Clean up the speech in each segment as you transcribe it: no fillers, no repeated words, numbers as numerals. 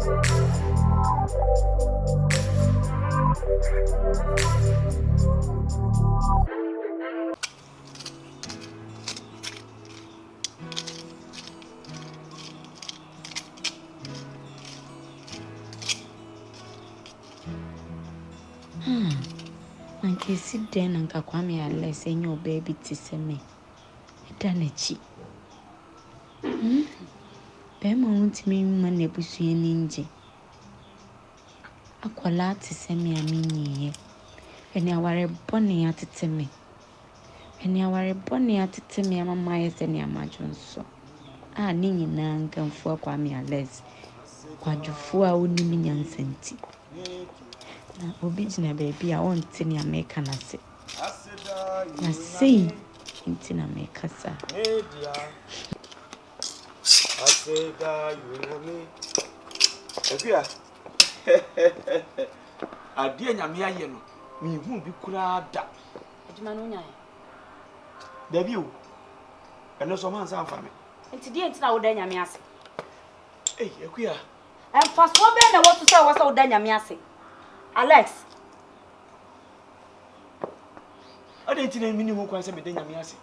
Anke si den anka kwame ale senyo baby tiseme. Danachi. Berma untimi mane busue ninje. Akwala tiseme aminye. Eni aware bone ateteme. Eni aware bone ateteme mama yese ni amajonso. Ni nyina nkamfo kwame ales. Kwadwofo a onimi nyansenti. Na obi jina baby a wonte ni ameka na se. Na sei inti na meka sa. Aseda yuwome. Ebia. Ade nyame aye no. Mi hu bi kura da. Adwuma no nyae. Dabi o. Eno so man san fa me. Enti die enti na wo da nyame ase. Ekua. Emfa so be na wo so say wo sa wo da nyame ase. Alex. Ade enti na mi ni ho kwan se me da nyame ase.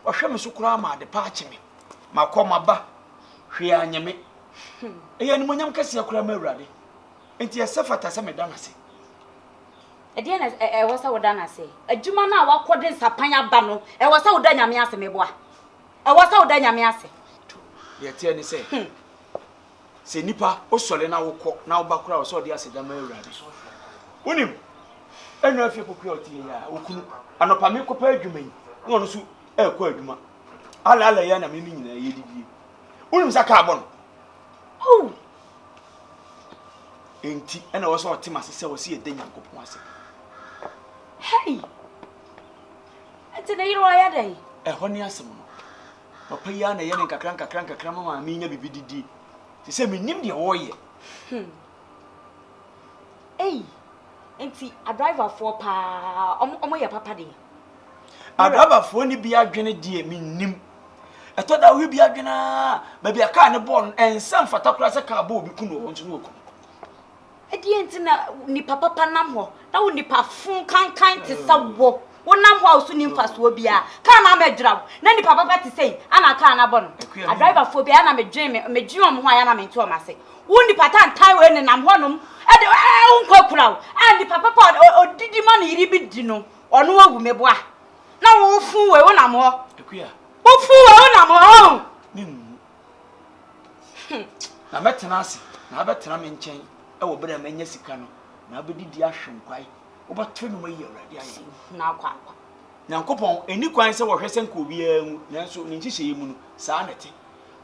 Wo hwe me so kura ma de pa ache me. Makoma ba. Hwe anyame. Eya ni monyam kase akura ma awurade. Enti esefata se me da na se. Ede na wo sa wo da na se. Adwuma na wa kode nsapan aba no, wo sa wo da nyame ase meboa. Wo sa wo da nyame ase. Ye tie ni se. Se nipa osole na wokọ na obakura wo so de ase da ma awurade. Unim. Enu afie kokua otie ya okunu. Anopa me kopa adwuma yi. No no so ekọ adwuma. Ala ya na me nyina ye didie. Unim saka abon. Enti ena wo so otima se wo se ye da nyankopon ase. Hey. Enti na yiro ya dai. Ho ni asem no. Papa ya na ye ne kakran mama me nya bibi didi. Ti se me nim de wo ye. Enti a driver for pa omo ye papa de. A driver for ni bia dwene de me nim. Eto da wi bia dwena ba bia car ne bon ensam fatakura se car bo obi kunu wo ntu no ko. Edi enti na ni papa nam ho na wo ni pa fun kankan te sawo. Wonam ho aso ni mfaso bia car na medra na ni papa te sei ana car na bon. A driver for bia na medwen om ho aya na mento o mase. Wo ni patan tan we ne nam honom e de unkwa kura a ni papa odidi ma na yiri bi di no ono agu meboa na wo fu we wonam ho Ekua wo fu we wonam ho nim na metena ase na abetena me nchen e wo bere manya sika no na abedidi ahwenkwai wo bato no mayi awurade aye na akwa nyankopon eni kwan se wo hwese nka obi anu nanso ni nhihye mu no saa nete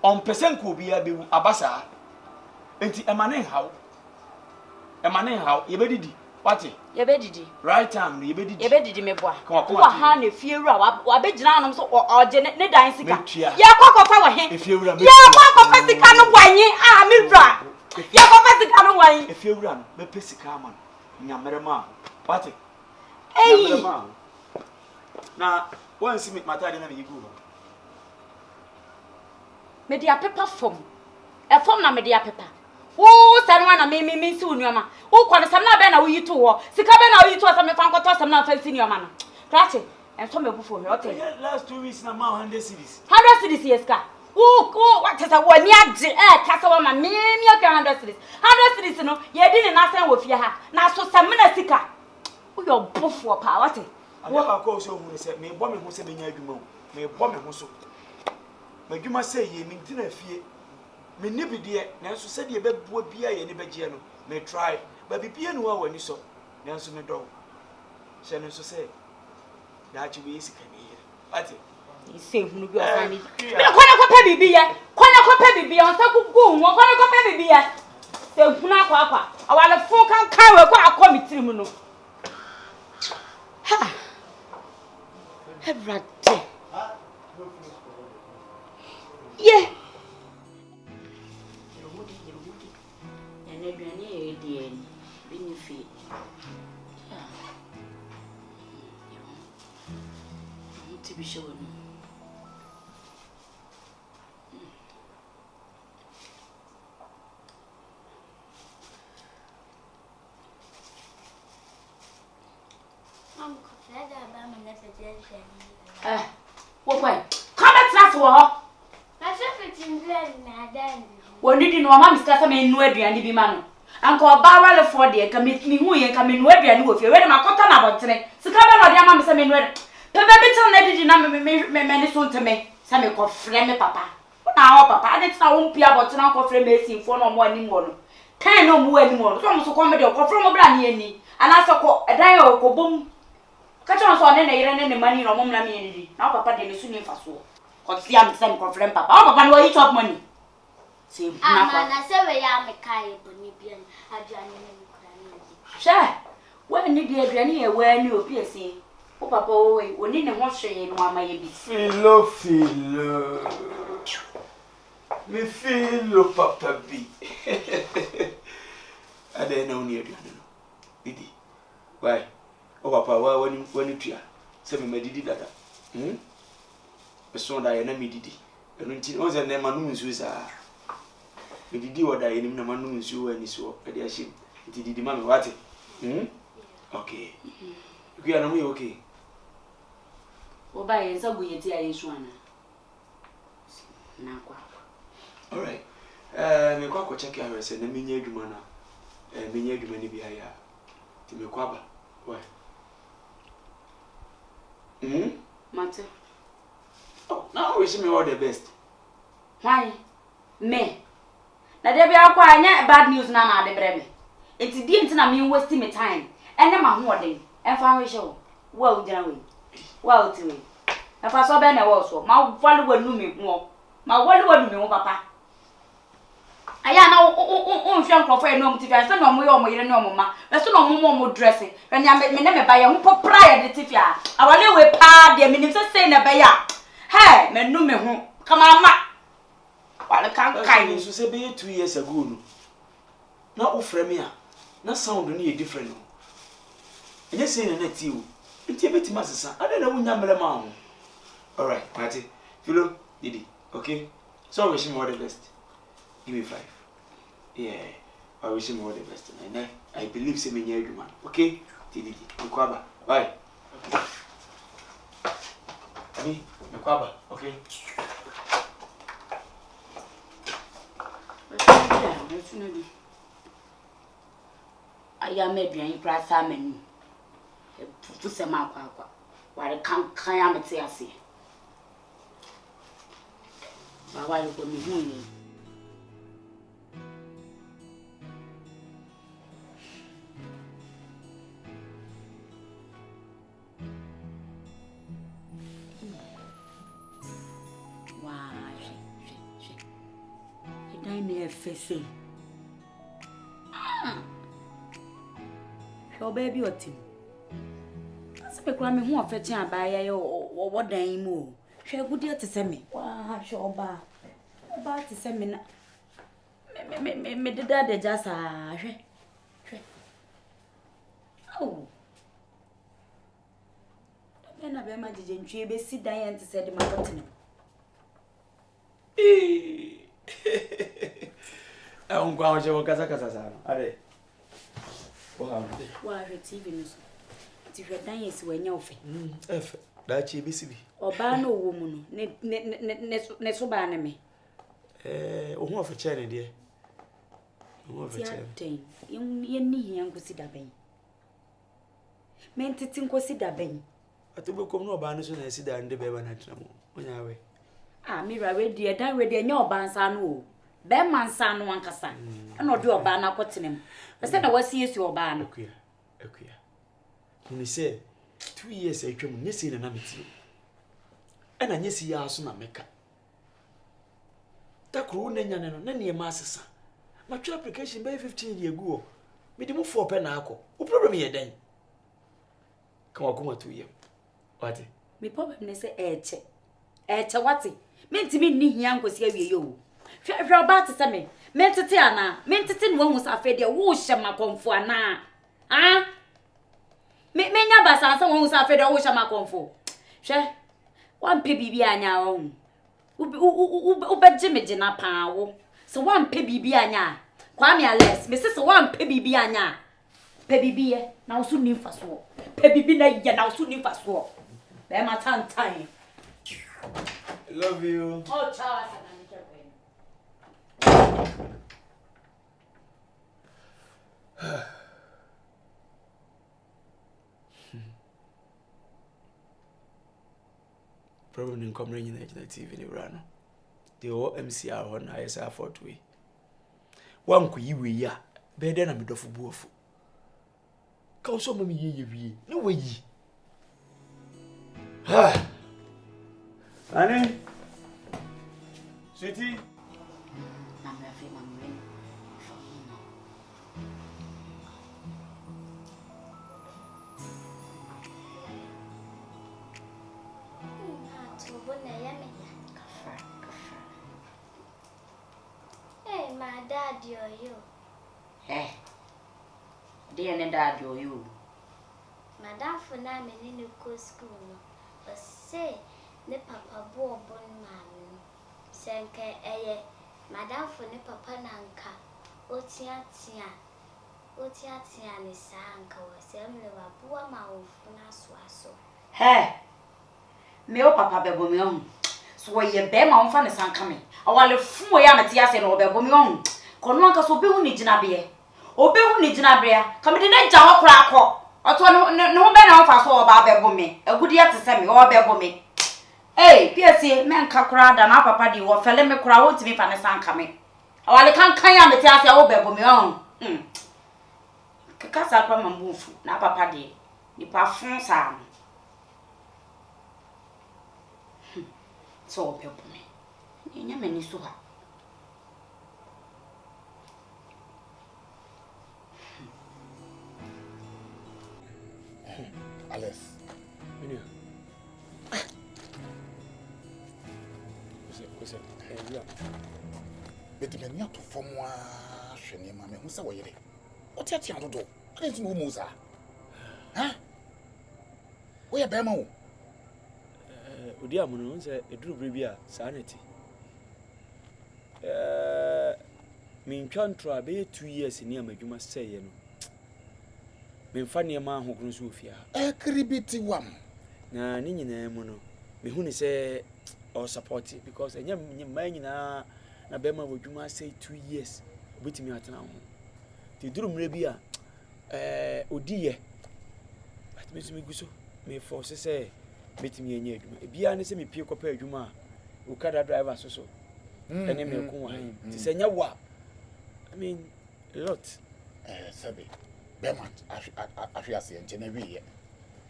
on pesen ka obi abewu abasa enti emane hawo yebedidi wate yebedidi right time yebedidi meboa wa ha na fiewura wa begina anom so oje ne dan sika ye kwakofa wa he efiewura ye kwakofa sika no wanyi a mewura ye kwakofa sika no wanyi efiewura no me pesika ama nyamerema wate nyamerema na wansi me matade na me yigu me dia pepa fom e fom na me dia pepa wo sanwa na me si unuama wo kwani sam na be na wo yito wo sika be na wo yito sam me fa nkoto sam na fa si nuama na krache en so me bufo me hotel last 2 weeks na ma 100 series yes ka wo what is a wo ni age kasa wa ma me o 100 series no ye di ni na san wo fie ha na so sam na sika wo yo bufo pa what wo ba ko so hu se me bo me hu se be nya adwuma me bo me hu so madwuma se ye me ntina fie me nibidie nanso se de bebua bia ye ne begie no me try ba bibie no wa wani so nanso me do se no so se da chi we sika ne ye ati ise hunu bi osan ni me kwana ko pa bibie on sa gugu won kwana ko pa bibie se hunu akwa awale fun kan we kwa akọ mitiri mu no ha ebrade yeah be sure. What way? Come at last war. I said, when did you know Mamma's customer in Wedry and be man? Uncle Barrel for the commit me who you come in Wedry and if you're ready, my cotton about today. So come on, dear Mamma, some in Red. The baby told me, did you not many soon to me? Some call friend, Papa. Now, Papa, it's now won't be about to uncle friend missing for no more anymore. Can't no more anymore. Some so comedy or from a brand and I saw a dial or boom. Catch on so any money or mom community. Now, Papa didn't soon for so. What's the other same friend, Papa? Oh, Papa, where you talk money? See, I said, we are a kind of Bonibian. Sure. When did you granny where you appear? See, oh, Papa, we need a wash in one my baby. Philo. Me feel Papa B. I don't know near you. Didi. Why? Oh, Papa, when you try. Send me Didi that. A son I enemy Didi. And until was a name and news. Me Didi what I in the man news you and so. I dare ship. It did the mammy what? Okay. We are okay. Oh, by a so good is one. All right. Me kwa check your say na menye adwuma na. Menye adwuma ni bia ya. Ti me kwa ba. Why? Mate. Oh, now wish me all the best. Why? Me. Na dey bia kwa anya bad news na de bre me. Enti di enti na me waste me time. Ene ma ho odin. Enfa ho hye wo. Wa ujira we. Wa oti we. Enfa so be na wo so. Ma follow wanu me ho. Ma wanu me ho papa. Aya na o hwe nkrofo e no mtifi ase na mo ye o mo yire ne o mo ma. Be so na mo dressing. Be nya me ne me ba ye ho popra ye de tifi a. Awale we pa de me nim se sei na be ya. Hey, me nu me ho. Kama ma. Wale kan kai so say be 2 years ago no. Na o frɛ me a. Na sound no ye different no. Enye sei na ti o. Nti e betima sesa. Ada na wunya mre ma ho. All right, Marty. Philo, Didi. Okay? So I wish him all the best. Give me 5. Yeah. I wish him all the best. And I believe say me nyɛ adwuma. Okay? Didi. Nkwaba. Bye. Okay. Abi, nkwaba. Okay? I am a drain grass salmon. Put some aqua. Why can't I am see? Why you put me home? Face. Your baby or Tim. That's a crime who are fetching a buyer or what day more. She a good deal to send me. Wow, sure, bar. About to send me. Me the daddy just oh. Then I Berma didn't she sit down to say the mountain. I won't go out your casa. Are they? Why, TV news? If you're dying, is when you're F. That she be CB. Or ban no woman, next baname. Oh, of a chair, dear. Oh, of a chair. You need young consider Ben. Meant to think consider Ben. But to become no banners when I sit down in the Berma when I way. Ah, Mira, ready, I don't ready, and your bands are no. Berma son one casa. And not do a banner cotton him. I said I was here to a ban. Okay. When he said 2 years I came, yes, in an amity. And I yes, ya soon a maker. That crew, Nanny, a master. My application by 15 years ago. Me the move for penaco. What problem here then? Come on, 2 years. What? Me probably say, what's it? Meant to be near young was here with you. If you're about to send me, meant to tell now, meant to tell one was afraid your wash my comfort now. Ah? Me never saw someone who's afraid of wash my comfort. She one baby on your own. Uber Jimmy Jenna Pow. So one baby on ya. Kwame less, Mrs. One baby on ya. Baby, now soon in for so. Baby, now soon in for so. There my time. I love you. Oh, Charles. Problem in come ringing the TV in Iran. The old MCR on ISR 4 one could you we ya better than a bit of a boof. Call some of me ye, no way ye. Ha! Annie? Sweetie? Hey, my daddy or you? Hey, dear dad, you. Madam for now, in the school. But say, the papa bore bon man. Sanka, Madam for the papa nanka. Otia, and his uncle was a poor mouth for us. Hey, me o papa bebo me on. So ye Berma on fan san coming. I want to fool ya Matias and Obebo me on. Conwanka so be uni jinabie. Obe uni jinabia. Come in the jaw crack. No better off us all about bebo me. A good year to send me or bebo me. Hey, PSC, man cacra than our papa di or fell me crowd to me fan san coming. Oh, I can't kaya Matias or bebo me on. Kasa kwa mambufu na papa di. Ni parfum sam. So people me. Nya mani so ha. Alice. But the men to form one shiny mammy who's away. What's that young do? I didn't know Musa. Huh? Where Berma? Udiamono say a drew bribia sanity. Mean contra be 2 years near my you must say, mean funny a man who grows with ya. A cribity one. Na nini na mono. Me huni say or support it because a young man na Berma would you must say 2 years with me at now. The drum rebia Odie. But Miss Miguso may force say. Meeting me near you. Bia ne se me pie kopa adwuma o kada driver so ene me ko wa ti se nya wa I mean a lot Sabi Berma afiase enche na wi ye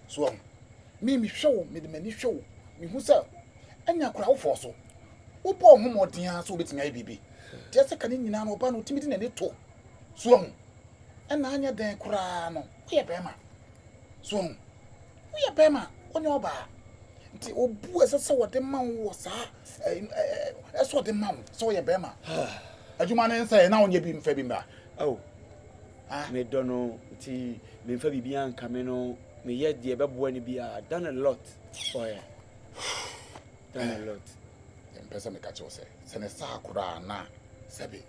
so me show me de mani show me hu se anya kura wo fo so wo bo homodin a so betimi ayi bibi ti se kan nyina no ba no timi di na ne to so ena anya den kura no wo ye Berma so wo ye Berma onye oba nti obu esese wo de man wo sa eso de man so ye Berma adwuma ne nsa na onye bi mfa bi mba oh me dono ti me mfa bi an kame no me ye de bebo ani bi a done a lot for you done a lot pesa me ka che se ne sa akura na sabi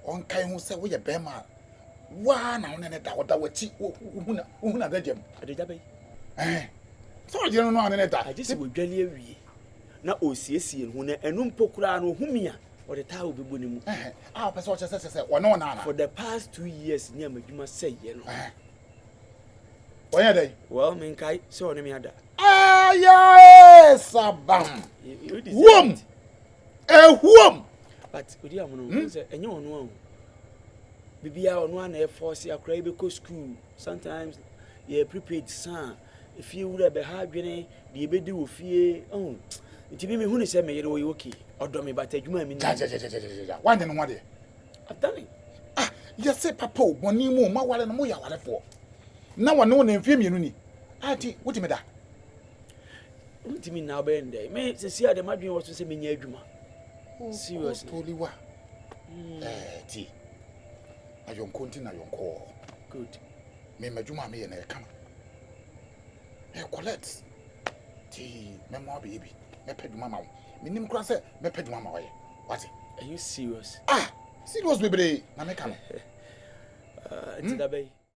on kai hu se wo ye Berma wa na one ne da wo da wachi wo na da jem adeja bai so je no ane da agisi wo dwale awie na osiesie hu na enum pokura no humia o de taa obebo ne mu pesa o che se wo no na for the past 2 years ni amadwuma say ye no oya dai well men kai so one me ada yes abam wom wom but odi amono say enye ono ahu bibia ono na e force akra e be ko school sometimes you prepared son if you would be hard dwene de be di wo fie oh nti bi me hu ni se me yere wo okay odo me but adwuma mi ni one no one dey I've done it you say papa o boni mu ma wale no mo ya wale fo na wone wo na mfie mienu ni ati wuti me da wuti mi na be ndai me se sia de madwen wo so se me nya adwuma seriously totally wa ti ayon konti na yon ko good me madwuma me ye na kama collect ti me mo baby me peduma ma me nim kura se me peduma ma what are you serious serious baby na me kama Enti da bɛyi